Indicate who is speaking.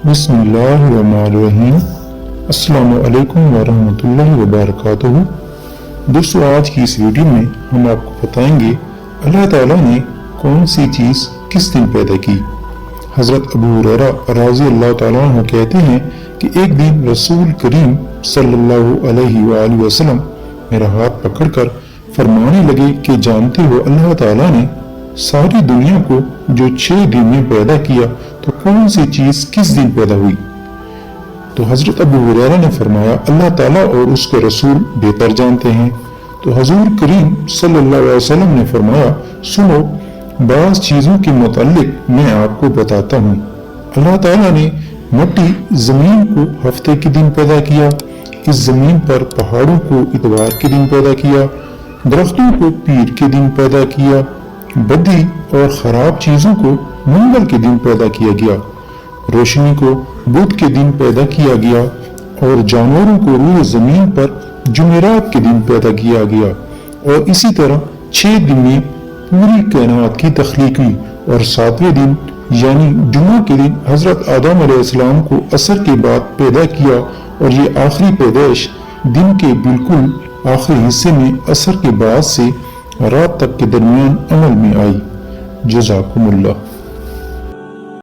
Speaker 1: بسم اللہ الرحمن الرحیم۔ السلام علیکم ورحمۃ اللہ وبرکاتہ۔ دوستو، آج کی اس ویڈیو میں ہم آپ کو بتائیں گے اللہ تعالیٰ نے کون سی چیز کس دن پیدا کی۔ حضرت ابو ہریرہ رضی اللہ تعالیٰ عنہ کہتے ہیں کہ ایک دن رسول کریم صلی اللہ علیہ وآلہ وسلم میرا ہاتھ پکڑ کر فرمانے لگے کہ جانتے ہو اللہ تعالیٰ نے ساری دنیا کو جو 6 دن میں پیدا کیا تو کون سی چیز کس دن پیدا ہوئی؟ تو حضرت ابو ہریرہ نے فرمایا اللہ تعالیٰ اور اس کے رسول بہتر جانتے ہیں۔ تو حضور کریم صلی اللہ علیہ وسلم نے فرمایا سنو، بعض چیزوں کے متعلق میں آپ کو بتاتا ہوں۔ اللہ تعالیٰ نے مٹی زمین کو ہفتے کے دن پیدا کیا، اس زمین پر پہاڑوں کو اتوار کے دن پیدا کیا، درختوں کو پیر کے دن پیدا کیا، بدی اور خراب چیزوں کو منگل کے دن پیدا کیا گیا، روشنی کو بدھ کے دن پیدا کیا گیا اور جانوروں کو روح زمین پر جمعرات کے دن پیدا کیا گیا، اور اسی طرح 6 دن میں پوری کائنات کی تخلیق ہوئی، اور 7ویں دن یعنی جمعہ کے دن حضرت آدم علیہ السلام کو عصر کے بعد پیدا کیا، اور یہ آخری پیدائش دن کے بالکل آخری حصے میں عصر کے بعد سے رات تک کے درمیان عمل میں آئی۔ جزاکم اللہ۔